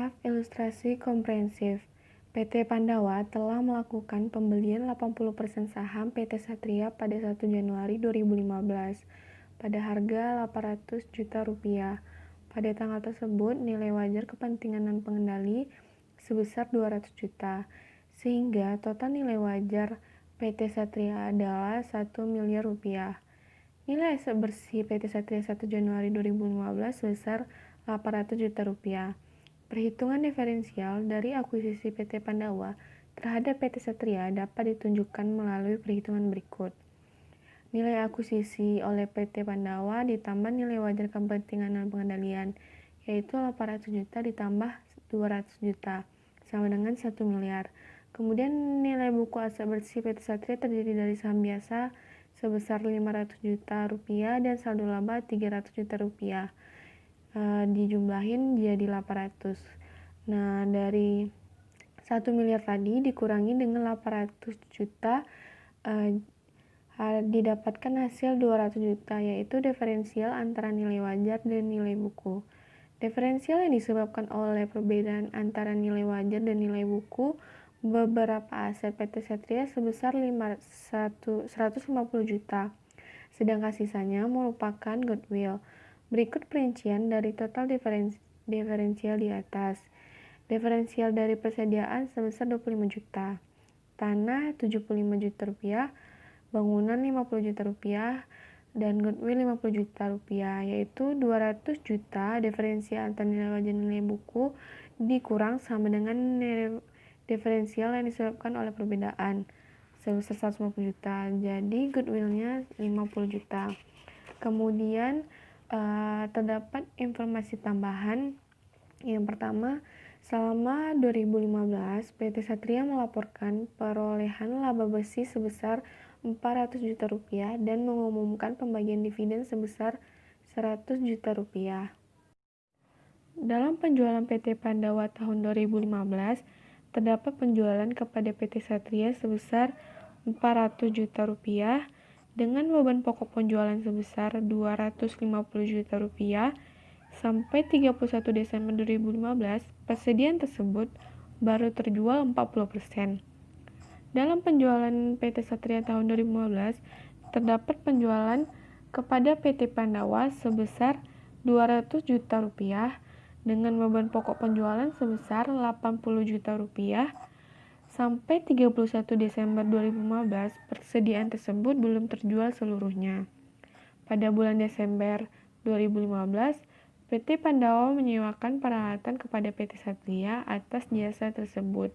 Draft Ilustrasi Komprehensif. PT Pandawa telah melakukan pembelian 80% saham PT Satria pada 1 Januari 2015 pada harga Rp800 juta. Pada tanggal tersebut, nilai wajar kepentingan dan pengendali sebesar 200 juta, sehingga total nilai wajar PT Satria adalah 1 miliar rupiah. Nilai aset bersih PT Satria 1 Januari 2015 sebesar Rp800 juta. Perhitungan diferensial dari akuisisi PT Pandawa terhadap PT Satria dapat ditunjukkan melalui perhitungan berikut. Nilai akuisisi oleh PT Pandawa ditambah nilai wajar kepentingan dan pengendalian, yaitu 800 juta ditambah 200 juta, sama dengan 1 miliar. Kemudian nilai buku aset bersih PT Satria terdiri dari saham biasa sebesar 500 juta rupiah dan saldo laba 300 juta rupiah. Dijumlahin jadi 800. Nah, dari 1 miliar tadi dikurangi dengan 800 juta, didapatkan hasil 200 juta, yaitu diferensial antara nilai wajar dan nilai buku. Diferensial yang disebabkan oleh perbedaan antara nilai wajar dan nilai buku beberapa aset PT Satria sebesar 150 juta, sedangkan sisanya merupakan goodwill. Berikut perincian dari total diferensial di atas. Diferensial dari persediaan sebesar 25 juta, tanah 75 juta rupiah, bangunan 50 juta rupiah, dan goodwill 50 juta rupiah, yaitu 200 juta diferensial antara nilai wajar dan nilai buku dikurang sama dengan nilai diferensial yang disebabkan oleh perbedaan sebesar 150 juta. Jadi goodwillnya 50 juta. Kemudian terdapat informasi tambahan. Yang pertama, selama 2015 PT Satria melaporkan perolehan laba bersih sebesar 400 juta rupiah dan mengumumkan pembagian dividen sebesar 100 juta rupiah. Dalam penjualan PT Pandawa tahun 2015, terdapat penjualan kepada PT Satria sebesar 400 juta rupiah dengan beban pokok penjualan sebesar 250 juta rupiah. Sampai 31 Desember 2015, persediaan tersebut baru terjual 40%. Dalam penjualan PT Satria tahun 2015, terdapat penjualan kepada PT Pandawa sebesar 200 juta rupiah dengan beban pokok penjualan sebesar 80 juta rupiah. Sampai 31 Desember 2015, persediaan tersebut belum terjual seluruhnya. Pada bulan Desember 2015, PT Pandawa menyewakan peralatan kepada PT Satria atas jasa tersebut.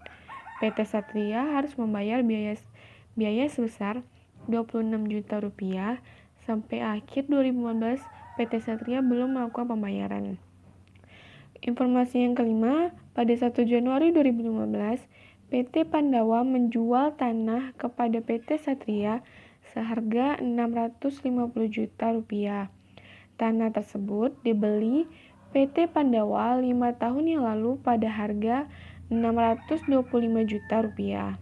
PT Satria harus membayar biaya sebesar 26 juta rupiah. Sampai akhir 2015, PT Satria belum melakukan pembayaran. Informasi yang kelima, pada 1 Januari 2015, PT Pandawa menjual tanah kepada PT Satria seharga 650 juta rupiah. Tanah tersebut dibeli PT Pandawa 5 tahun yang lalu pada harga 625 juta rupiah.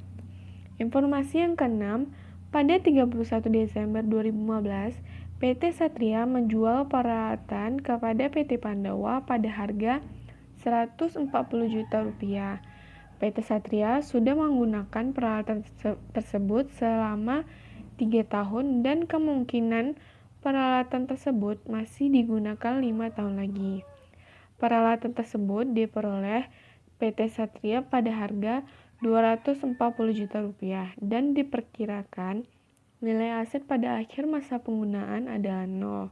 Informasi yang keenam, pada 31 Desember 2015, PT Satria menjual peralatan kepada PT Pandawa pada harga 140 juta rupiah. PT Satria sudah menggunakan peralatan tersebut selama 3 tahun dan kemungkinan peralatan tersebut masih digunakan 5 tahun lagi. Peralatan tersebut diperoleh PT Satria pada harga 240 juta rupiah dan diperkirakan nilai aset pada akhir masa penggunaan adalah 0.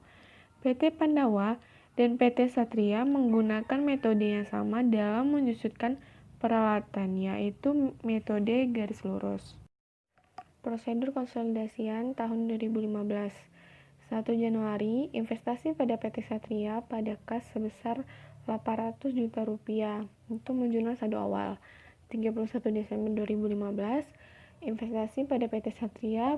PT Pandawa dan PT Satria menggunakan metode yang sama dalam menyusutkan peralatan, yaitu metode garis lurus. Prosedur konsolidasian tahun 2015. 1 Januari, investasi pada PT Satria pada kas sebesar 800 juta rupiah untuk menjual saldo awal. 31 Desember 2015, investasi pada PT Satria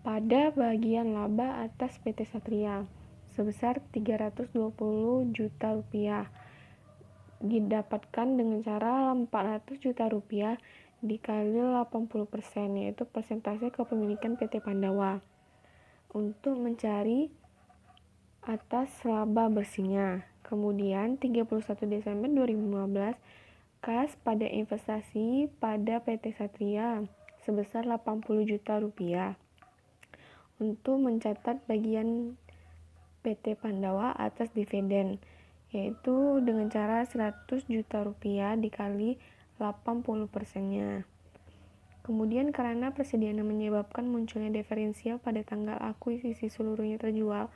pada bagian laba atas PT Satria sebesar 320 juta rupiah didapatkan dengan cara 400 juta rupiah dikali 80%, yaitu persentase kepemilikan PT Pandawa, untuk mencari atas laba bersihnya. Kemudian 31 Desember 2015, kas pada investasi pada PT Satria sebesar 80 juta rupiah untuk mencatat bagian PT Pandawa atas dividen, yaitu dengan cara 100 juta rupiah dikali 80%-nya. Kemudian karena persediaan menyebabkan munculnya diferensial pada tanggal akuisisi seluruhnya terjual,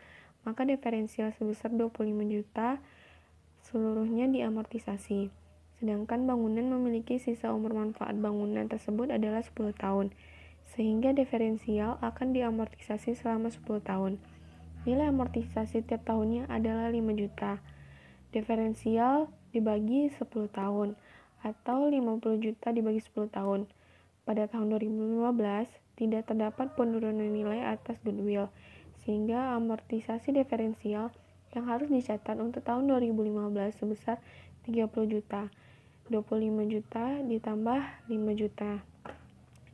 maka diferensial sebesar 25 juta seluruhnya diamortisasi. Sedangkan bangunan memiliki sisa umur manfaat bangunan tersebut adalah 10 tahun, sehingga diferensial akan diamortisasi selama 10 tahun. Nilai amortisasi tiap tahunnya adalah 5 juta. Diferensial dibagi 10 tahun, atau 50 juta dibagi 10 tahun. Pada tahun 2015, tidak terdapat penurunan nilai atas goodwill, sehingga amortisasi diferensial yang harus dicatat untuk tahun 2015 sebesar 30 juta. 25 juta ditambah 5 juta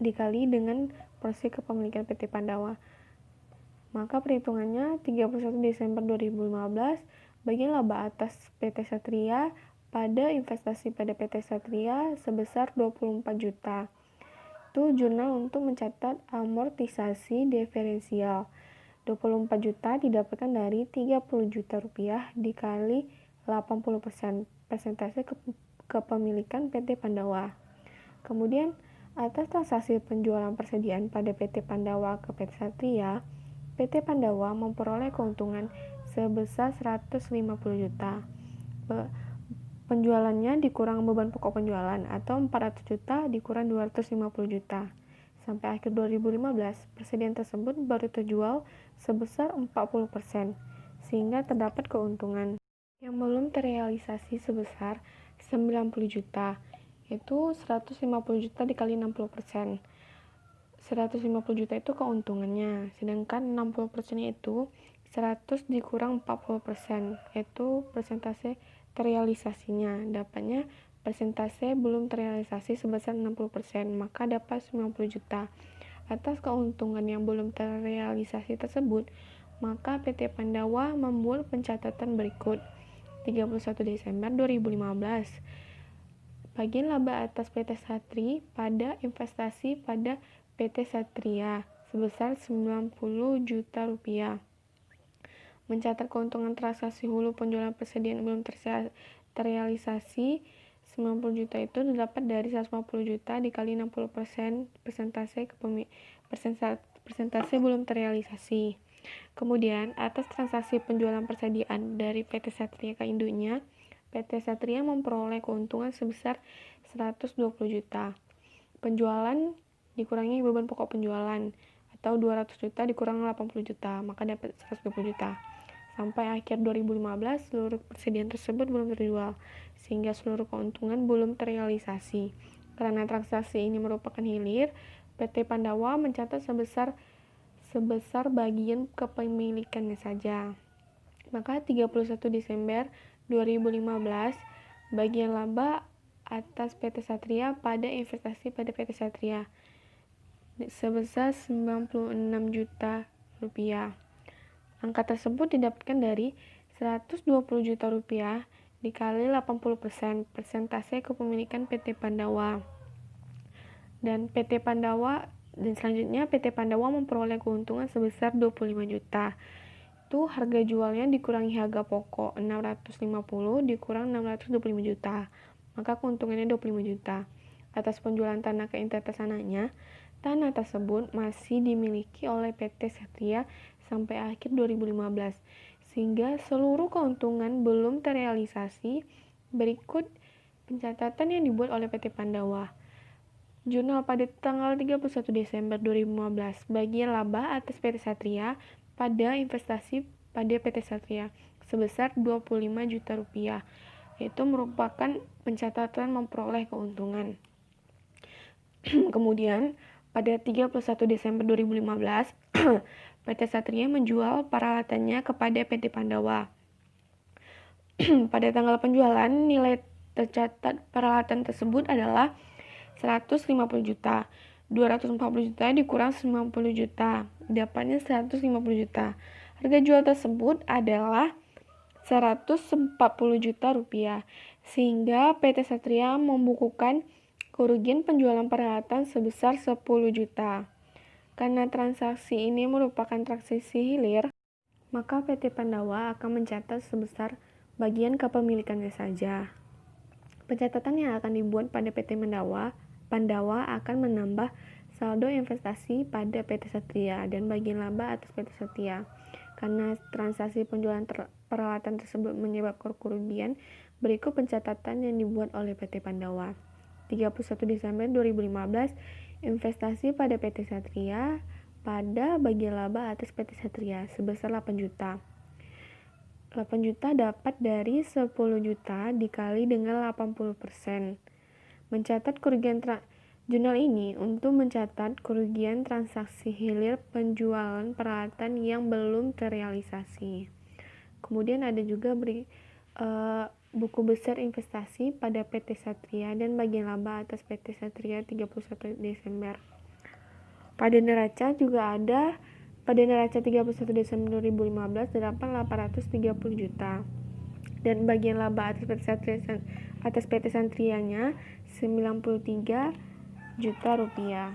dikali dengan porsi kepemilikan PT Pandawa. Maka perhitungannya 31 Desember 2015 bagian laba atas PT Satria pada investasi pada PT Satria sebesar 24 juta. Itu jurnal untuk mencatat amortisasi diferensial. 24 juta didapatkan dari 30 juta rupiah dikali 80% persentase kepemilikan PT Pandawa. Kemudian atas transaksi penjualan persediaan pada PT Pandawa ke PT Satria, PT Pandawa memperoleh keuntungan sebesar 150 juta. Penjualannya dikurang beban pokok penjualan atau 400 juta dikurang 250 juta. Sampai akhir 2015, persediaan tersebut baru terjual sebesar 40%, sehingga terdapat keuntungan yang belum terrealisasi sebesar 90 juta, yaitu 150 juta dikali 60%. 150 juta itu keuntungannya, sedangkan 60% itu 100 dikurang 40%, yaitu persentase terrealisasinya. Dapatnya persentase belum terrealisasi sebesar 60%, maka dapat 90 juta. Atas keuntungan yang belum terrealisasi tersebut, maka PT Pandawa membuat pencatatan berikut. 31 Desember 2015, bagian laba atas PT Satria pada investasi pada PT Satria sebesar 90 juta rupiah. Mencatat keuntungan transaksi hulu penjualan persediaan belum terrealisasi 90 juta itu didapat dari 150 juta dikali 60% persentase belum terrealisasi. Kemudian atas transaksi penjualan persediaan dari PT Satria ke induknya, PT Satria memperoleh keuntungan sebesar 120 juta. Penjualan dikurangi beban pokok penjualan atau 200 juta dikurang 80 juta, maka dapat 120 juta. Sampai akhir 2015, seluruh persediaan tersebut belum terjual, sehingga seluruh keuntungan belum terrealisasi. Karena transaksi ini merupakan hilir, PT Pandawa mencatat sebesar bagian kepemilikannya saja. Maka 31 Desember 2015, bagian laba atas PT Satria pada investasi pada PT Satria sebesar 96 juta rupiah. Angka tersebut didapatkan dari 120 juta rupiah dikali 80% persentase kepemilikan PT Pandawa. Dan selanjutnya PT Pandawa memperoleh keuntungan sebesar 25 juta. Itu harga jualnya dikurangi harga pokok 650 dikurang 625 juta. Maka keuntungannya 25 juta. Atas penjualan tanah ke entitas anaknya, tanah tersebut masih dimiliki oleh PT Satria sampai akhir 2015, sehingga seluruh keuntungan belum terrealisasi. Berikut pencatatan yang dibuat oleh PT Pandawa. Jurnal pada tanggal 31 Desember 2015, bagian laba atas PT Satria pada investasi pada PT Satria sebesar 25 juta rupiah, yaitu merupakan pencatatan memperoleh keuntungan. Kemudian pada 31 Desember 2015, PT Satria menjual peralatannya kepada PT Pandawa. Pada tanggal penjualan, nilai tercatat peralatan tersebut adalah 150 juta. 240 juta dikurang 90 juta, dapatnya 150 juta. Harga jual tersebut adalah 140 juta rupiah, sehingga PT Satria membukukan kerugian penjualan peralatan sebesar 10 juta. Karena transaksi ini merupakan transaksi hilir, maka PT Pandawa akan mencatat sebesar bagian kepemilikannya saja. Pencatatan yang akan dibuat pada PT Pandawa akan menambah saldo investasi pada PT Satria dan bagian laba atas PT Satria. Karena transaksi penjualan peralatan tersebut menyebabkan kerugian, berikut pencatatan yang dibuat oleh PT Pandawa. 31 Desember 2015, investasi pada PT Satria pada bagian laba atas PT Satria sebesar 8 juta. 8 juta dapat dari 10 juta dikali dengan 80%. Mencatat kerugian Jurnal ini untuk mencatat kerugian transaksi hilir penjualan peralatan yang belum terrealisasi. Kemudian ada juga buku besar investasi pada PT Satria dan bagian laba atas PT Satria 31 Desember. Pada neraca juga ada. Pada neraca 31 Desember 2015 terdapat 830 juta. Dan bagian laba atas PT Satrianya 93 juta rupiah.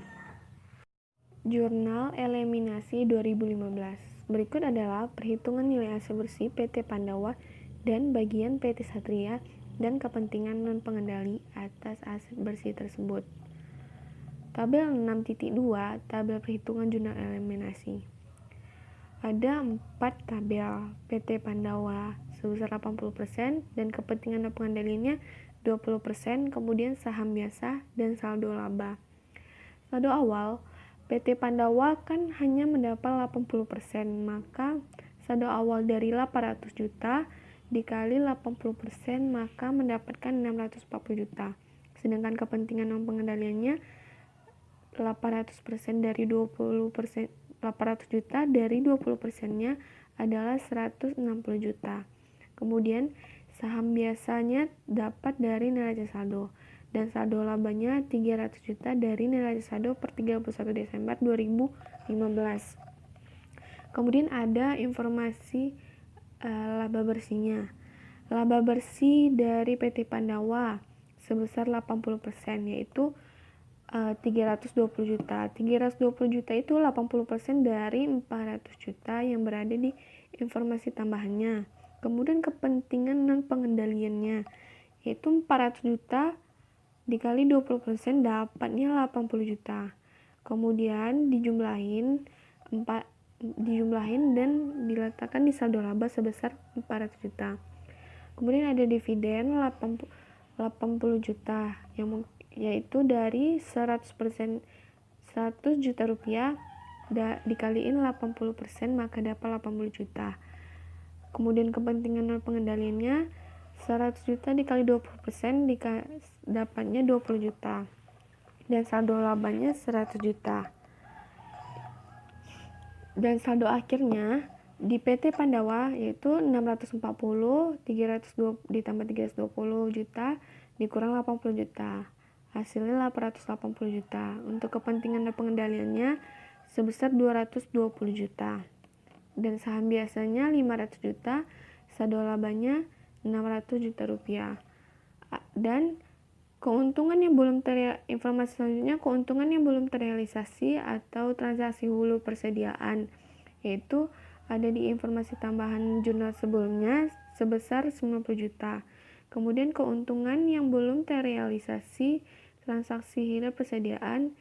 Jurnal Eliminasi 2015. Berikut adalah perhitungan nilai aset bersih PT Pandawa dan bagian PT Satria dan kepentingan non-pengendali atas aset bersih tersebut. Tabel 6.2, tabel perhitungan jurnal eliminasi. Ada 4 tabel PT Pandawa sebesar 80% dan kepentingan non pengendaliannya 20%, kemudian saham biasa dan saldo laba. Saldo awal, PT Pandawa kan hanya mendapat 80%, maka saldo awal dari 800 juta dikali 80% maka mendapatkan 640 juta. Sedangkan kepentingan non pengendaliannya 800% dari 20%, 800 juta dari 20%-nya adalah 160 juta. Kemudian saham biasanya dapat dari neraca saldo dan saldo labanya 300 juta dari neraca saldo per 31 Desember 2015. Kemudian ada informasi laba bersihnya. Laba bersih dari PT Pandawa sebesar 80%, yaitu 320 juta. 320 juta itu 80% dari 400 juta yang berada di informasi tambahannya. Kemudian kepentingan non pengendaliannya yaitu 400 juta dikali 20% dapatnya 80 juta. Kemudian dijumlahin dan diletakkan di saldo laba sebesar 400 juta. Kemudian ada dividen 80 juta yaitu dari 100% 100 juta rupiah dikaliin 80% maka dapat 80 juta. Kemudian kepentingan non pengendaliannya 100 juta dikali 20% dapatnya 20 juta. Dan saldo labanya 100 juta. Dan saldo akhirnya di PT Pandawa yaitu 640, 320 ditambah 320 juta dikurang 80 juta. Hasilnya 880 juta. Untuk kepentingan dan pengendaliannya sebesar 220 juta. Dan saham biasanya 500 juta, saldo labanya 600 juta rupiah. Dan keuntungan yang belum informasi selanjutnya, keuntungan yang belum terrealisasi atau transaksi hulu persediaan, yaitu ada di informasi tambahan jurnal sebelumnya sebesar 90 juta. Kemudian keuntungan yang belum terrealisasi transaksi hilir persediaan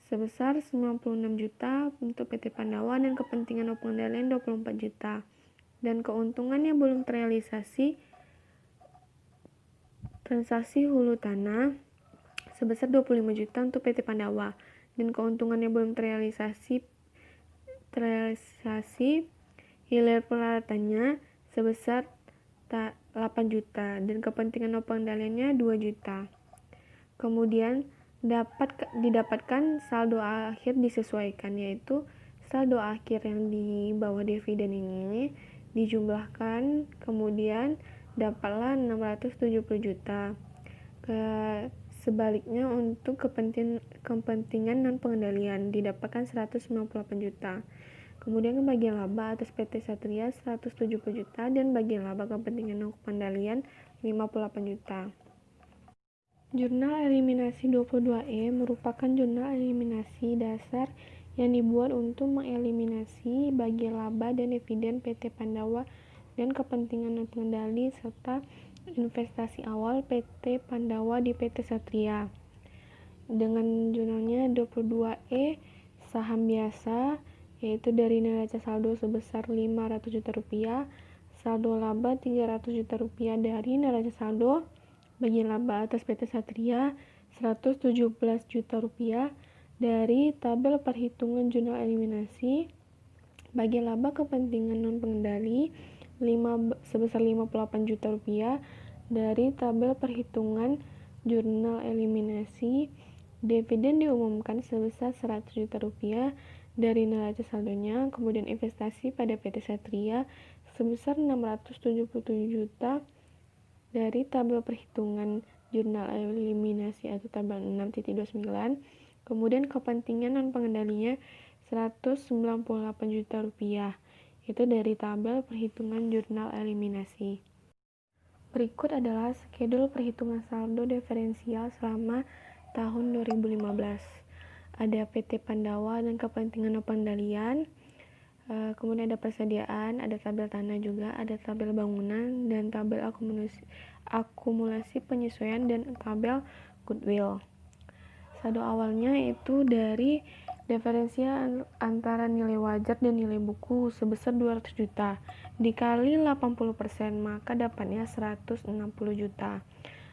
sebesar 96 juta untuk PT Pandawa dan kepentingan pengendalian 24 juta. Dan keuntungan yang belum terrealisasi transaksi hulu tanah sebesar 25 juta untuk PT Pandawa dan keuntungan yang belum terrealisasi hilir peralatannya sebesar 8 juta dan kepentingan pengendaliannya 2 juta. Kemudian didapatkan saldo akhir disesuaikan, yaitu saldo akhir yang di bawah dividen ini dijumlahkan, kemudian dapatlah 670 juta. Sebaliknya untuk kepentingan non pengendalian didapatkan 198 juta. Kemudian bagian laba atas PT Satria 170 juta dan bagian laba kepentingan pengendalian 58 juta. Jurnal eliminasi 22E merupakan jurnal eliminasi dasar yang dibuat untuk mengeliminasi bagian laba dan dividen PT Pandawa dan kepentingan pengendali serta investasi awal PT Pandawa di PT Satria. Dengan jurnalnya 22E saham biasa, yaitu dari neraca saldo sebesar 500 juta rupiah, saldo laba 300 juta rupiah dari neraca saldo, bagian laba atas PT Satria 117 juta rupiah dari tabel perhitungan jurnal eliminasi, bagian laba kepentingan non pengendali sebesar 58 juta rupiah dari tabel perhitungan jurnal eliminasi, dividen diumumkan sebesar 100 juta rupiah dari neraca saldonya, kemudian investasi pada PT Satria sebesar 677 juta dari tabel perhitungan jurnal eliminasi atau tabel 6.29, kemudian kepentingan non pengendalinya 198 juta rupiah, itu dari tabel perhitungan jurnal eliminasi. Berikut adalah skedul perhitungan saldo diferensial selama tahun 2015. Ada PT Pandawa dan kepentingan pengendalian, kemudian ada persediaan, ada tabel tanah juga, ada tabel bangunan, dan tabel akumulasi penyesuaian, dan tabel goodwill. Saldo awalnya itu dari diferensial antara nilai wajar dan nilai buku sebesar 200 juta dikali 80%, maka dapatnya 160 juta.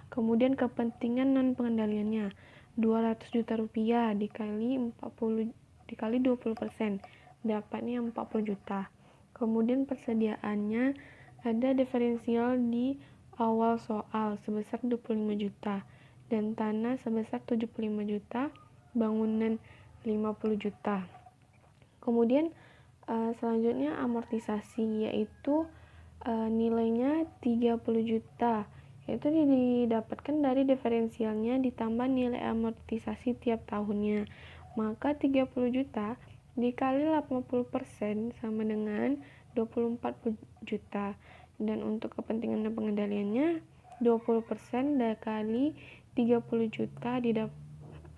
Kemudian kepentingan non pengendaliannya 200 juta rupiah dikali 20%, dapatnya 40 juta. Kemudian persediaannya ada diferensial di awal soal sebesar 25 juta dan tanah sebesar 75 juta, bangunan 50 juta. Kemudian selanjutnya amortisasi, yaitu nilainya 30 juta, yaitu didapatkan dari diferensialnya ditambah nilai amortisasi tiap tahunnya. Maka 30 juta dikali 80% sama dengan 24 juta. Dan untuk kepentingan dan pengendaliannya 20% dikali 30 juta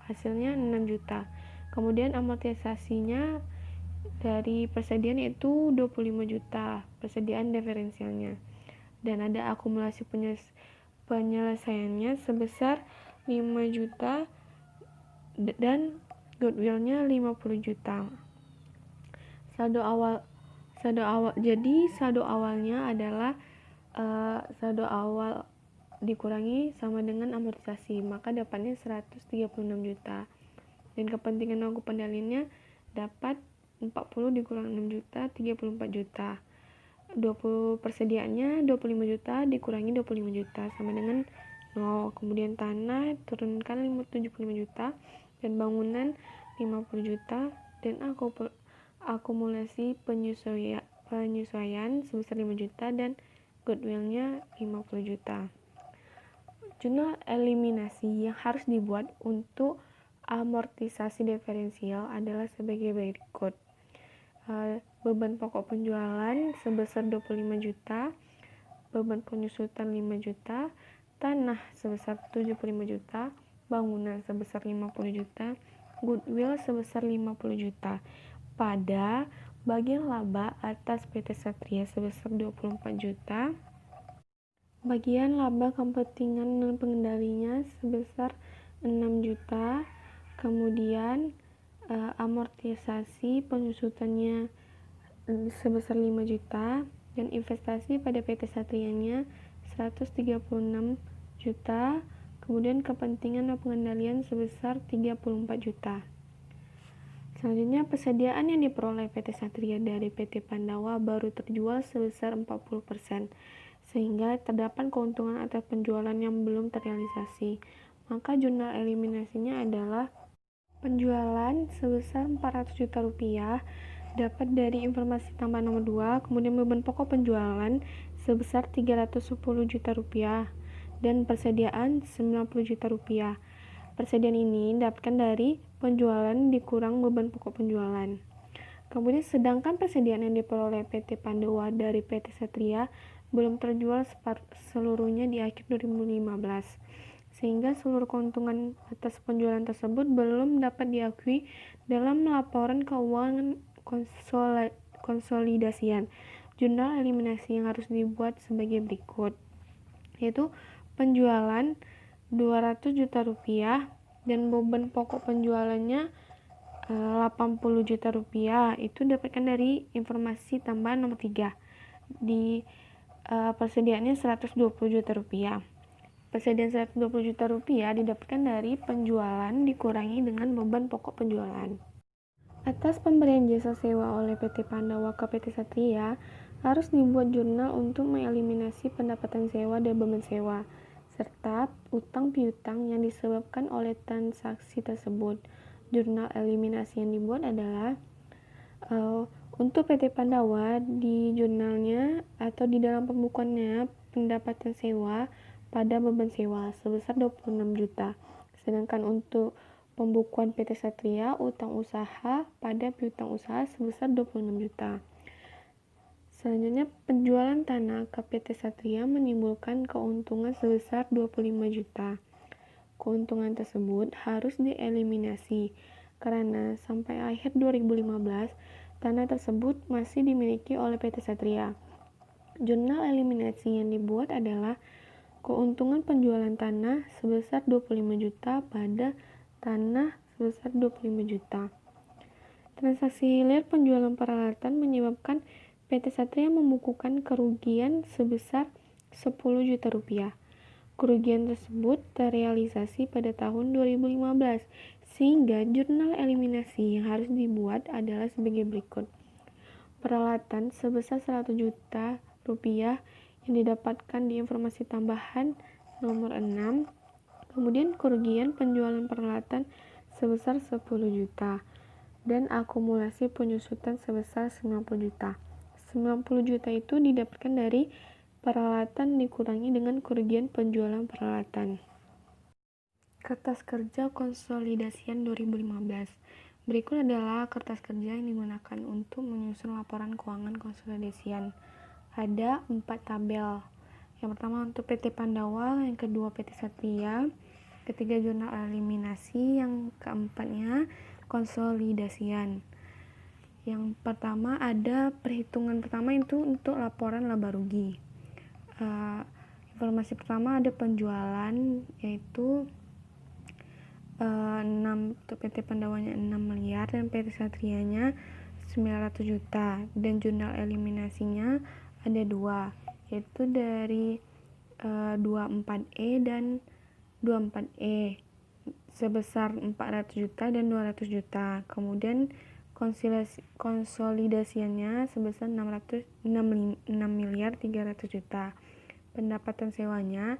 hasilnya 6 juta. Kemudian amortisasinya dari persediaan itu 25 juta, persediaan diferensialnya. Dan ada akumulasi penyelesaiannya sebesar 5 juta dan goodwillnya 50 juta. Saldo awalnya adalah saldo awal dikurangi sama dengan amortisasi, maka dapatnya 136 juta. Dan kepentingan non pengendaliannya dapat 40 dikurang 6 juta, 34 juta. 20 persediaannya 25 juta dikurangi 25 juta sama dengan 0. Kemudian tanah turunkan 75 juta dan bangunan 50 juta dan akumulasi penyesuaian sebesar 5 juta dan goodwillnya 50 juta. Jurnal eliminasi yang harus dibuat untuk amortisasi diferensial adalah sebagai berikut. Beban pokok penjualan sebesar 25 juta, beban penyusutan 5 juta, tanah sebesar 75 juta, bangunan sebesar 50 juta, goodwill sebesar 50 juta. Pada bagian laba atas PT Satria sebesar 24 juta, bagian laba kepentingan dan pengendalinya sebesar 6 juta, kemudian amortisasi penyusutannya sebesar 5 juta dan investasi pada PT Satrianya 136 juta, kemudian kepentingan dan pengendalian sebesar 34 juta. Selanjutnya, persediaan yang diperoleh PT Satria dari PT Pandawa baru terjual sebesar 40%, sehingga terdapat keuntungan atas penjualan yang belum terrealisasi. Maka jurnal eliminasinya adalah penjualan sebesar 400 juta rupiah dapat dari informasi tambahan nomor 2, kemudian beban pokok penjualan sebesar 310 juta rupiah dan persediaan 90 juta rupiah. Persediaan ini didapatkan dari penjualan dikurang beban pokok penjualan. Kemudian sedangkan persediaan yang diperoleh PT Pandawa dari PT Satria belum terjual seluruhnya di akhir 2015, sehingga seluruh keuntungan atas penjualan tersebut belum dapat diakui dalam laporan keuangan konsolidasian. Jurnal eliminasi yang harus dibuat sebagai berikut, yaitu penjualan 200 juta rupiah dan beban pokok penjualannya 80 juta rupiah. Itu dapatkan dari informasi tambahan nomor 3 di persediaannya 120 juta rupiah. Persediaan 120 juta rupiah didapatkan dari penjualan dikurangi dengan beban pokok penjualan. Atas pemberian jasa sewa oleh PT Pandawa ke PT Satria, harus dibuat jurnal untuk mengeliminasi pendapatan sewa dan beban sewa, serta utang piutang yang disebabkan oleh transaksi tersebut. Jurnal eliminasi yang dibuat adalah untuk PT Pandawa, di jurnalnya atau di dalam pembukuannya pendapatan sewa pada beban sewa sebesar 26 juta. Sedangkan untuk pembukuan PT Satria, utang usaha pada piutang usaha sebesar 26 juta. Selanjutnya, penjualan tanah ke PT Satria menimbulkan keuntungan sebesar 25 juta. Keuntungan tersebut harus dieliminasi karena sampai akhir 2015 tanah tersebut masih dimiliki oleh PT Satria. Jurnal eliminasi yang dibuat adalah keuntungan penjualan tanah sebesar 25 juta pada tanah sebesar 25 juta. Transaksi hilir penjualan peralatan menyebabkan PT Satria membukukan kerugian sebesar 10 juta rupiah. Kerugian tersebut terrealisasi pada tahun 2015, sehingga jurnal eliminasi yang harus dibuat adalah sebagai berikut. Peralatan sebesar 100 juta rupiah yang didapatkan di informasi tambahan nomor 6. Kemudian kerugian penjualan peralatan sebesar 10 juta dan akumulasi penyusutan sebesar 90 juta. 90 juta itu didapatkan dari peralatan dikurangi dengan kerugian penjualan peralatan. Kertas kerja konsolidasian 2015. Berikut adalah kertas kerja yang digunakan untuk menyusun laporan keuangan konsolidasian. Ada 4 tabel. Yang pertama untuk PT Pandawa, yang kedua PT Satria, ketiga jurnal eliminasi, yang keempatnya konsolidasian. Yang pertama ada perhitungan pertama itu untuk laporan laba rugi. Informasi pertama ada penjualan, yaitu 6 untuk PT Pandawanya 6 miliar dan PT Satrianya 900 juta, dan jurnal eliminasinya ada 2, yaitu dari 24E dan 24E sebesar 400 juta dan 200 juta. Kemudian konsolidasiannya sebesar 6 miliar 300 juta. Pendapatan sewanya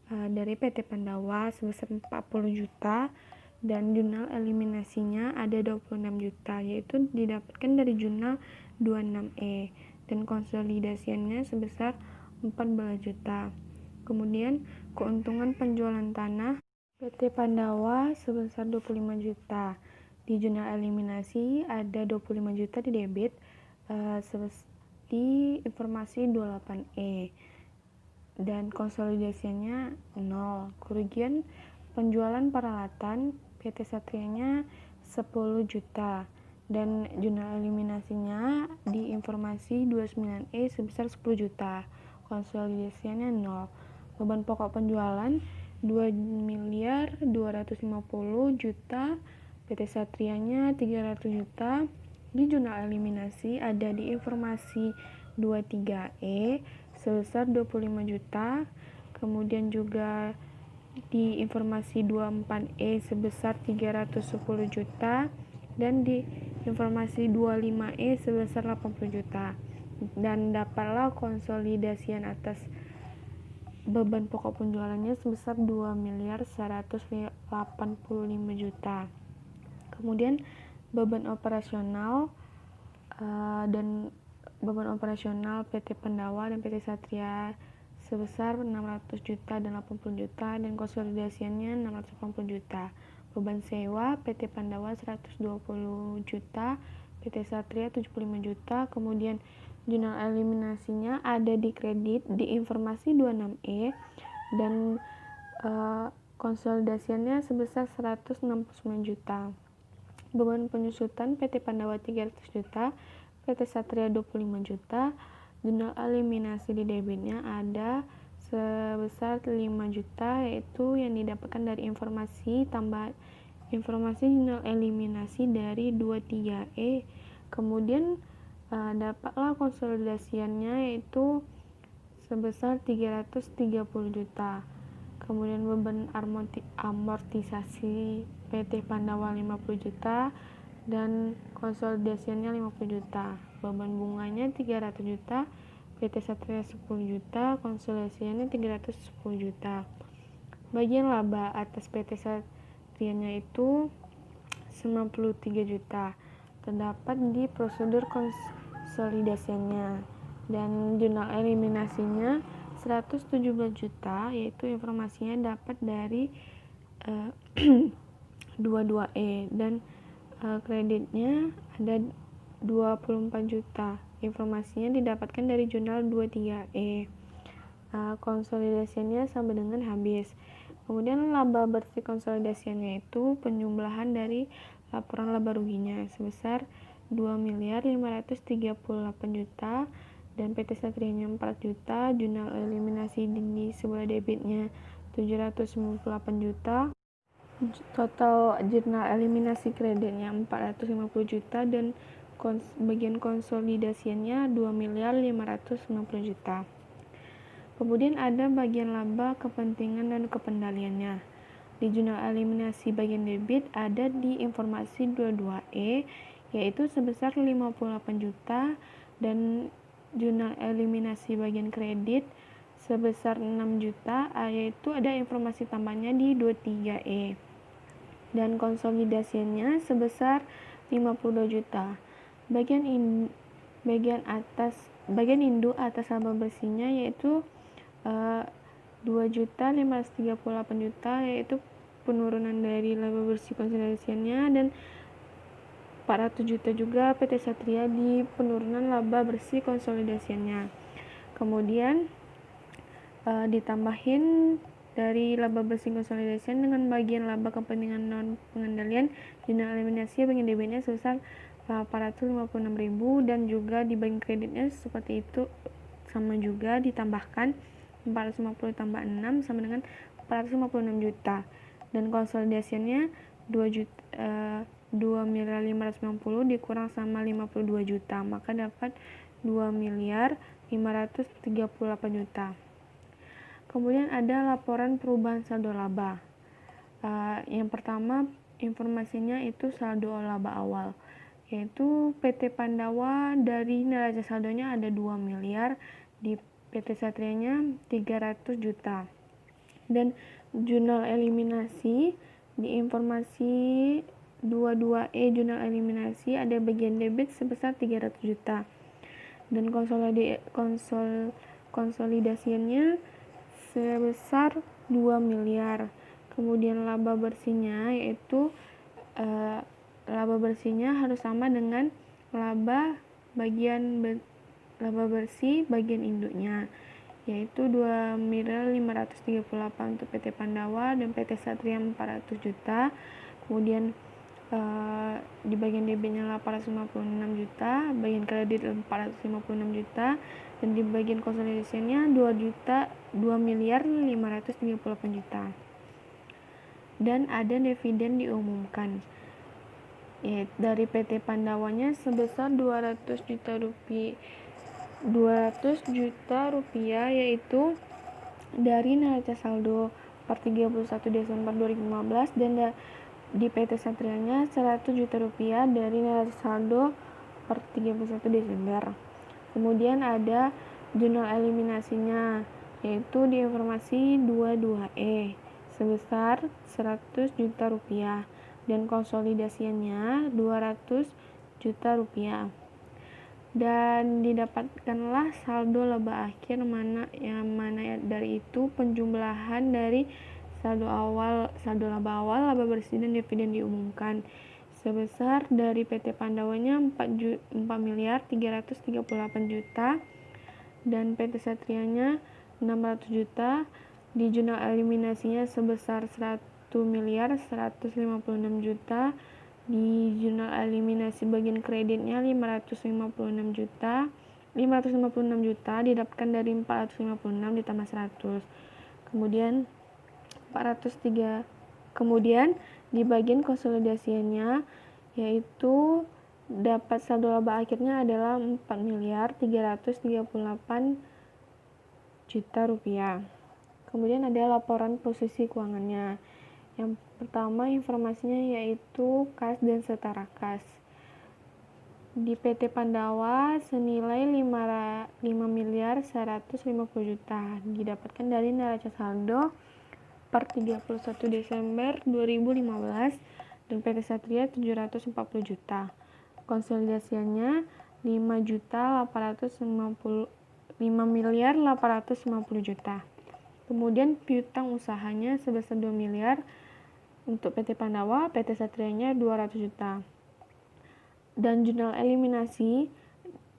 dari PT Pandawa sebesar 40 juta dan jurnal eliminasinya ada 26 juta, yaitu didapatkan dari jurnal 26E, dan konsolidasiannya sebesar 14 juta. Kemudian keuntungan penjualan tanah PT Pandawa sebesar 25 juta. Di jurnal eliminasi ada 25 juta di debit di informasi 28E, dan konsolidasinya 0. Kerugian penjualan peralatan PT Satrianya 10 juta dan jurnal eliminasinya di informasi 29E sebesar 10 juta. Konsolidasinya 0. Beban pokok penjualan 2 miliar 250 juta, PT Satrianya 300 juta. Di jurnal eliminasi ada di informasi 23E sebesar 25 juta. Kemudian juga di informasi 24E sebesar 310 juta dan di informasi 25E sebesar 80 juta. Dan dapatlah konsolidasian atas beban pokok penjualannya sebesar 2 miliar 185 juta. Kemudian beban operasional dan beban operasional PT Pandawa dan PT Satria sebesar 600 juta dan 80 juta, dan konsolidasiannya 680 juta. Beban sewa PT Pandawa 120 juta, PT Satria 75 juta. Kemudian jurnal eliminasinya ada di kredit di informasi 26E dan konsolidasiannya sebesar 169 juta. Beban penyusutan PT Pandawa 300 juta, PT Satria 25 juta. Jurnal eliminasi di debitnya ada sebesar 5 juta, yaitu yang didapatkan dari informasi jurnal eliminasi dari 23E. Kemudian dapatlah konsolidasiannya yaitu sebesar 330 juta. Kemudian beban amortisasi PT Pandawa 50 juta dan konsolidasiannya 50 juta. Beban bunganya 300 juta, PT Satria 10 juta, konsolidasiannya 310 juta. Bagian laba atas PT Satrianya itu 93 juta. Terdapat di prosedur konsolidasiannya. Dan jurnal eliminasinya 117 juta, yaitu informasinya dapat dari 22E dan kreditnya ada 24 juta. Informasinya didapatkan dari jurnal 23E. Konsolidasinya sama dengan habis. Kemudian laba bersih konsolidasinya itu penjumlahan dari laporan laba ruginya sebesar 2.538 juta dan PT Satrianya 4 juta, jurnal eliminasi di sebelah debitnya 798 juta, total jurnal eliminasi kreditnya 450 juta dan bagian konsolidasinya 2.550 juta. Kemudian ada bagian laba kepentingan dan kependaliannya. Di jurnal eliminasi bagian debit ada di informasi 22E yaitu sebesar 58 juta dan jurnal eliminasi bagian kredit sebesar 6 juta, yaitu ada informasi tambahnya di 23E. Dan konsolidasinya sebesar 52 juta. Bagian induk atas laba bersihnya yaitu 2.538 juta, yaitu penurunan dari laba bersih konsolidasiannya, dan 400 juta juga PT Satria di penurunan laba bersih konsolidasiannya. Kemudian ditambahin dari laba bersih konsolidasian dengan bagian laba kepentingan non pengendalian jurnal eliminasi bagian debitnya sebesar 456.000 dan juga di bagian kreditnya seperti itu sama juga ditambahkan 450 tambah 6 sama dengan 456 juta dan konsolidasiannya 2.590 dikurang sama 52 juta, maka dapat 2.538 juta. Kemudian ada laporan perubahan saldo laba. Yang pertama informasinya itu saldo laba awal, yaitu PT Pandawa dari neraca saldonya ada 2 miliar, di PT Satrianya 300 juta. Dan jurnal eliminasi di informasi 22E jurnal eliminasi ada bagian debit sebesar 300 juta dan konsolidasiannya sebesar 2 miliar. Kemudian laba bersihnya yaitu laba bersihnya harus sama dengan laba bersih bagian induknya, yaitu 2.538 untuk PT Pandawa dan PT Satria 400 juta. Kemudian di bagian debitnya 856 juta, bagian kredit 456 juta, dan di bagian konsolidasinya 2.538 juta. Dan ada dividen diumumkan dari PT Pandawanya sebesar 200 juta rupiah, yaitu dari neraca saldo per 31 Desember 2015 dan di PT Satrianya 100 juta rupiah dari neraca saldo per 31 Desember. Kemudian ada jurnal eliminasinya yaitu di informasi 22E sebesar 100 juta rupiah dan konsolidasiannya 200 juta rupiah. Dan didapatkanlah saldo laba akhir mana dari itu penjumlahan dari saldo laba awal, laba bersih dan dividen diumumkan sebesar dari PT Pandawanya 4.338 juta dan PT Satrianya 600 juta. Di jurnal eliminasinya sebesar 1.156 juta. Di jurnal eliminasi bagian kreditnya 556 juta. 556 juta didapatkan dari 456 ditambah 100. Kemudian 403. Kemudian di bagian konsolidasinya yaitu dapat saldo laba akhirnya adalah 4.338 juta rupiah. Kemudian ada laporan posisi keuangannya. Yang pertama informasinya yaitu kas dan setara kas. Di PT Pandawa senilai 5.150 juta didapatkan dari neraca saldo per 31 Desember 2015 dan PT Satria 740 juta. Konsolidasiannya 5.850 juta. Kemudian piutang usahanya sebesar 2 miliar untuk PT Pandawa, PT Satrianya 200 juta. Dan jurnal eliminasi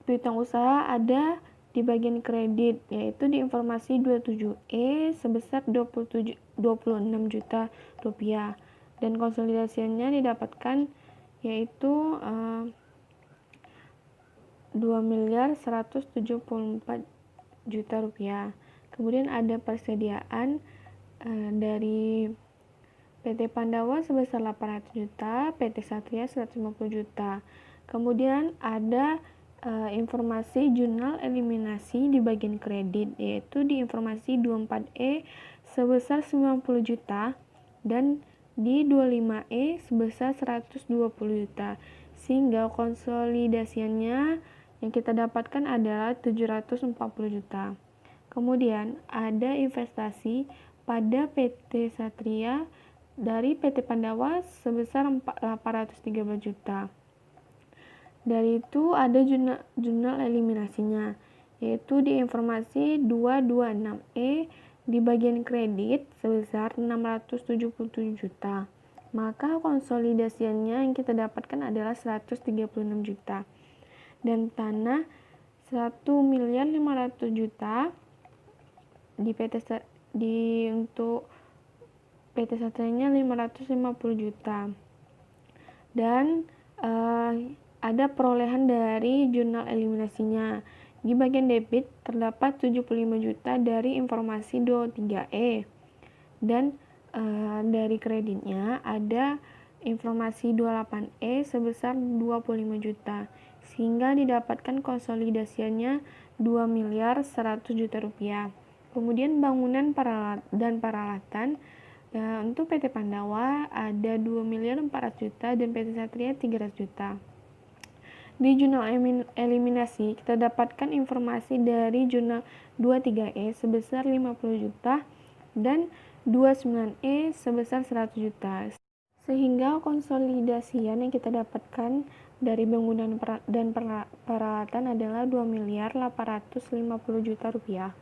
piutang usaha ada di bagian kredit, yaitu di informasi 27E sebesar 26 juta rupiah. Dan konsolidasinya didapatkan yaitu 2.174 juta rupiah. Kemudian ada persediaan dari PT Pandawa sebesar 800 juta, PT Satria 150 juta. Kemudian ada informasi jurnal eliminasi di bagian kredit, yaitu di informasi 24E sebesar 90 juta dan di 25E sebesar 120 juta. Sehingga konsolidasiannya yang kita dapatkan adalah 740 juta. Kemudian ada investasi pada PT Satria dari PT Pandawa sebesar 813 juta. Dari itu ada jurnal eliminasinya, yaitu di informasi 226E di bagian kredit sebesar 677 juta. Maka konsolidasiannya yang kita dapatkan adalah 136 juta. Dan tanah 1.500 juta untuk PT Satrianya 550 juta. Dan ada perolehan dari jurnal eliminasinya. Di bagian debit terdapat 75 juta dari informasi 23E. Dan dari kreditnya ada informasi 28E sebesar 25 juta. Sehingga didapatkan konsolidasiannya 2.100 juta rupiah. Kemudian bangunan dan peralatan untuk PT Pandawa ada 2.400 juta dan PT Satria 300 juta. Di jurnal eliminasi kita dapatkan informasi dari jurnal 23E sebesar 50 juta dan 29E sebesar 100 juta. Sehingga konsolidasian yang kita dapatkan dari bangunan dan peralatan adalah 2.850 juta rupiah.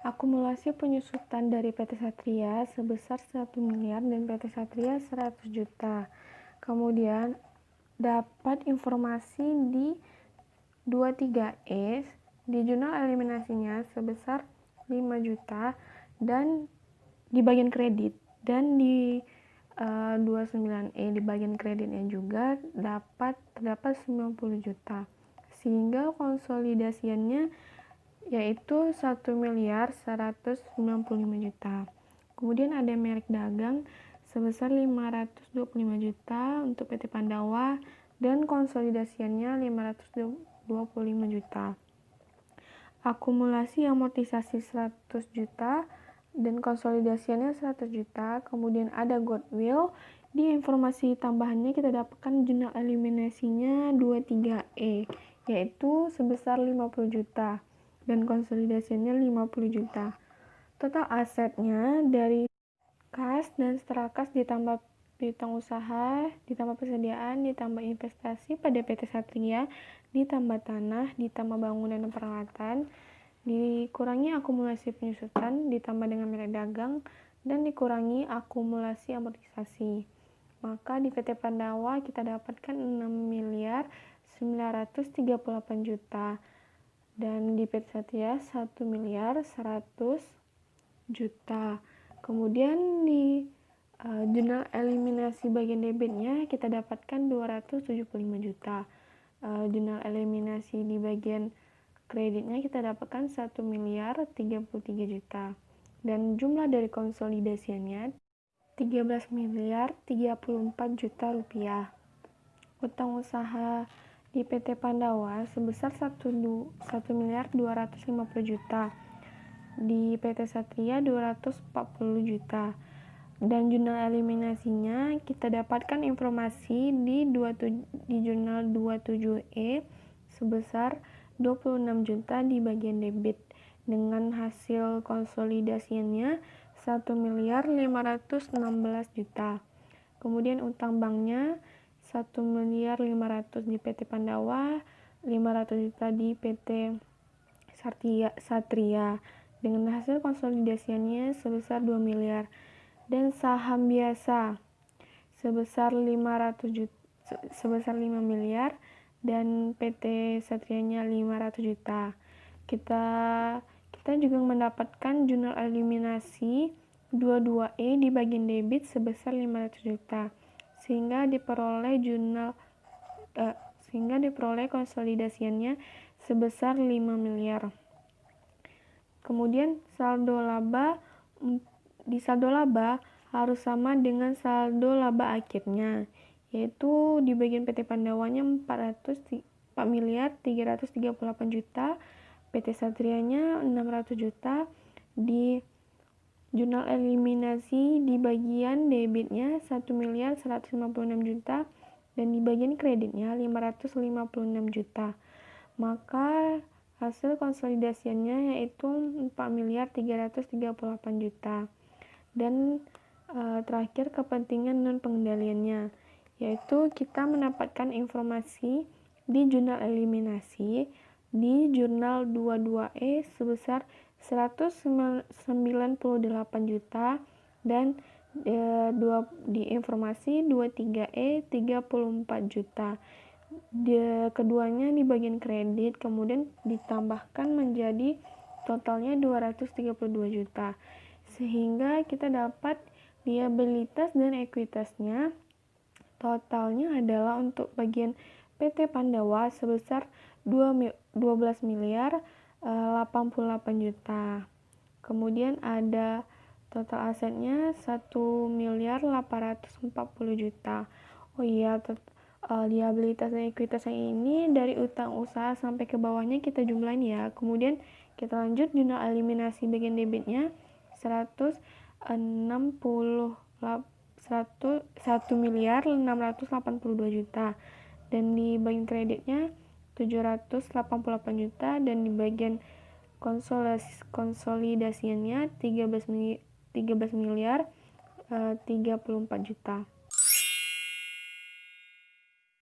Akumulasi penyusutan dari PT Satria sebesar 1 miliar dan PT Satria 100 juta. Kemudian dapat informasi di 23E di jurnal eliminasinya sebesar 5 juta dan di bagian kredit, dan di 29E di bagian kreditnya juga terdapat 90 juta. Sehingga konsolidasiannya yaitu 1.195 juta. Kemudian ada merek dagang sebesar 525 juta untuk PT Pandawa dan konsolidasiannya 525 juta. Akumulasi amortisasi 100 juta dan konsolidasiannya 100 juta. Kemudian ada goodwill. Di informasi tambahannya kita dapatkan jurnal eliminasinya 23E yaitu sebesar 50 juta dan konsolidasinya 50 juta. Total asetnya dari kas dan setara kas ditambah piutang usaha, ditambah persediaan, ditambah investasi pada PT Satria, ditambah tanah, ditambah bangunan dan peralatan, dikurangi akumulasi penyusutan, ditambah dengan merek dagang, dan dikurangi akumulasi amortisasi. Maka di PT Pandawa kita dapatkan 6.938 juta. Dan di PT Satria 1.100 juta. Kemudian di jurnal eliminasi bagian debitnya kita dapatkan 275 juta. Jurnal eliminasi di bagian kreditnya kita dapatkan 1.033 juta. Dan jumlah dari konsolidasiannya 13.034 juta rupiah. Utang usaha di PT Pandawa sebesar 1.250 juta. Di PT Satria 240 juta. Dan jurnal eliminasinya kita dapatkan informasi di jurnal 27E sebesar 26 juta di bagian debit dengan hasil konsolidasinya 1.516 juta. Kemudian utang banknya 1.500.000 di PT Pandawa, 500 juta di PT Satria dengan hasil konsolidasiannya sebesar 2 miliar. Dan saham biasa sebesar 5 miliar dan PT Satrianya 500 juta. Kita juga mendapatkan jurnal eliminasi 22E di bagian debit sebesar 500 juta. Sehingga diperoleh konsolidasiannya sebesar 5 miliar. Kemudian di saldo laba harus sama dengan saldo laba akhirnya, yaitu di bagian PT Pandawanya 4.338 juta, PT Satrianya 600 juta. Di jurnal eliminasi di bagian debitnya 1.156 juta dan di bagian kreditnya 556 juta. Maka hasil konsolidasiannya yaitu 4.338 juta. Dan terakhir kepentingan non pengendaliannya, yaitu kita mendapatkan informasi di jurnal eliminasi di jurnal 22E sebesar 198 juta dan di informasi 23E 34 juta. Keduanya di bagian kredit kemudian ditambahkan menjadi totalnya 232 juta. Sehingga kita dapat liabilitas dan ekuitasnya totalnya adalah untuk bagian PT Pandawa sebesar 12 miliar 88 juta. Kemudian ada total asetnya 1 miliar 840 juta. Oh iya, liabilitas dan ekuitas yang ini dari utang usaha sampai ke bawahnya kita jumlahin ya. Kemudian kita lanjut jurnal eliminasi bagian debitnya 1 miliar 682 juta dan di bagian kreditnya 788 juta dan di bagian konsolidasiannya 13 miliar 34 juta.